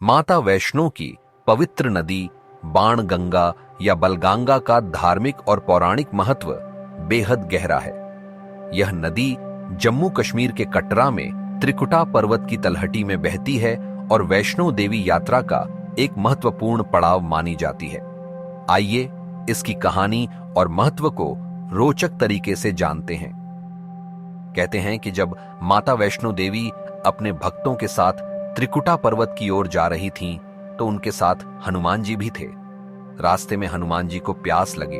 माता वैष्णो की पवित्र नदी बाणगंगा या बलगंगा का धार्मिक और पौराणिक महत्व बेहद गहरा है। यह नदी जम्मू कश्मीर के कटरा में त्रिकुटा पर्वत की तलहटी में बहती है और वैष्णो देवी यात्रा का एक महत्वपूर्ण पड़ाव मानी जाती है। आइए इसकी कहानी और महत्व को रोचक तरीके से जानते हैं। कहते हैं कि जब माता वैष्णो देवी अपने भक्तों के साथ त्रिकुटा पर्वत की ओर जा रही थीं, तो उनके साथ हनुमान जी भी थे। रास्ते में हनुमान जी को प्यास लगी,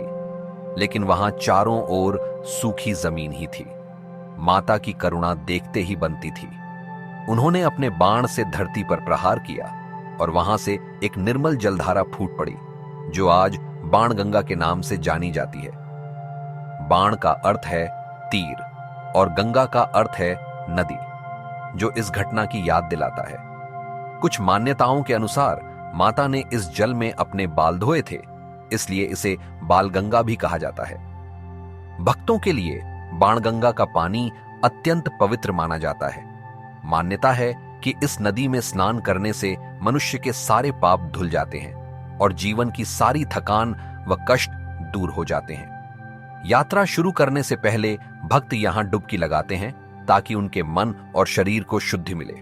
लेकिन वहां चारों ओर सूखी जमीन ही थी। माता की करुणा देखते ही बनती थी। उन्होंने अपने बाण से धरती पर प्रहार किया और वहां से एक निर्मल जलधारा फूट पड़ी, जो आज बाणगंगा के नाम से जानी जाती है। बाण का अर्थ है तीर और गंगा का अर्थ है नदी, जो इस घटना की याद दिलाता है। कुछ मान्यताओं के अनुसार माता ने इस जल में अपने बाल धोए थे, इसलिए इसे बालगंगा भी कहा जाता है। भक्तों के लिए बाणगंगा का पानी अत्यंत पवित्र माना जाता है। मान्यता है कि इस नदी में स्नान करने से मनुष्य के सारे पाप धुल जाते हैं और जीवन की सारी थकान व कष्ट दूर हो जाते हैं। यात्रा शुरू करने से पहले भक्त यहां डुबकी लगाते हैं ताकि उनके मन और शरीर को शुद्धि मिले।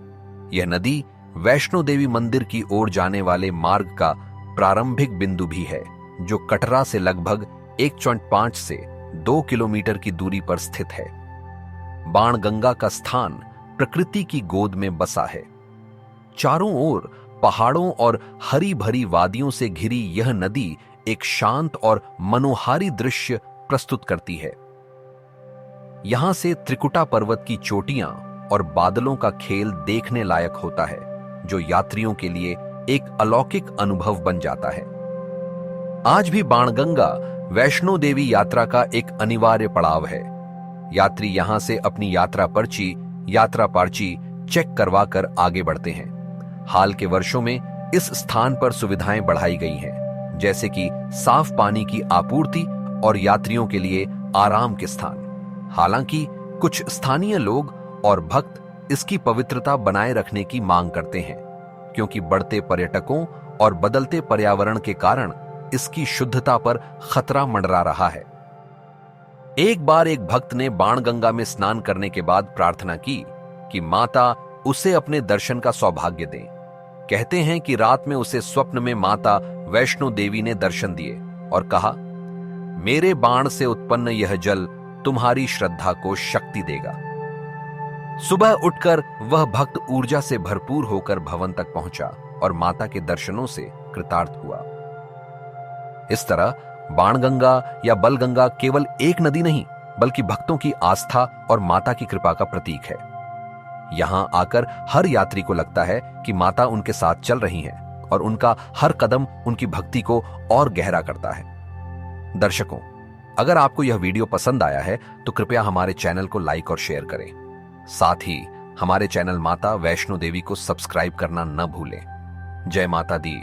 यह नदी वैष्णो देवी मंदिर की ओर जाने वाले मार्ग का प्रारंभिक बिंदु भी है, जो कटरा से लगभग 1.5 से 2 किलोमीटर की दूरी पर स्थित है। बाणगंगा का स्थान प्रकृति की गोद में बसा है। चारों ओर पहाड़ों और हरी भरी वादियों से घिरी यह नदी एक शांत और मनोहारी दृश्य प्रस्तुत करती है। यहां से त्रिकुटा पर्वत की चोटियां और बादलों का खेल देखने लायक होता है, जो यात्रियों के लिए एक अलौकिक अनुभव बन जाता है। आज भी बाणगंगा वैष्णो देवी यात्रा का एक अनिवार्य पड़ाव है। यात्री यहां से अपनी यात्रा पर्ची चेक करवाकर आगे बढ़ते हैं। हाल के वर्षों में इस स्थान पर सुविधाएं बढ़ाई गई हैं, जैसे कि साफ पानी की आपूर्ति और यात्रियों के लिए आराम के स्थान। हालांकि कुछ स्थानीय लोग और भक्त इसकी पवित्रता बनाए रखने की मांग करते हैं, क्योंकि बढ़ते पर्यटकों और बदलते पर्यावरण के कारण इसकी शुद्धता पर खतरा मंडरा रहा है। एक बार एक भक्त ने बाणगंगा में स्नान करने के बाद प्रार्थना की कि माता उसे अपने दर्शन का सौभाग्य दें। कहते हैं कि रात में उसे स्वप्न में माता वैष्णो देवी ने दर्शन दिए और कहा, मेरे बाण से उत्पन्न यह जल तुम्हारी श्रद्धा को शक्ति देगा। सुबह उठकर वह भक्त ऊर्जा से भरपूर होकर भवन तक पहुंचा और माता के दर्शनों से कृतार्थ हुआ। इस तरह बाणगंगा या बलगंगा केवल एक नदी नहीं, बल्कि भक्तों की आस्था और माता की कृपा का प्रतीक है। यहां आकर हर यात्री को लगता है कि माता उनके साथ चल रही हैं और उनका हर कदम उनकी भक्ति को और गहरा करता है। दर्शकों, अगर आपको यह वीडियो पसंद आया है तो कृपया हमारे चैनल को लाइक और शेयर करें। साथ ही हमारे चैनल माता वैष्णो देवी को सब्सक्राइब करना न भूलें। जय माता दी।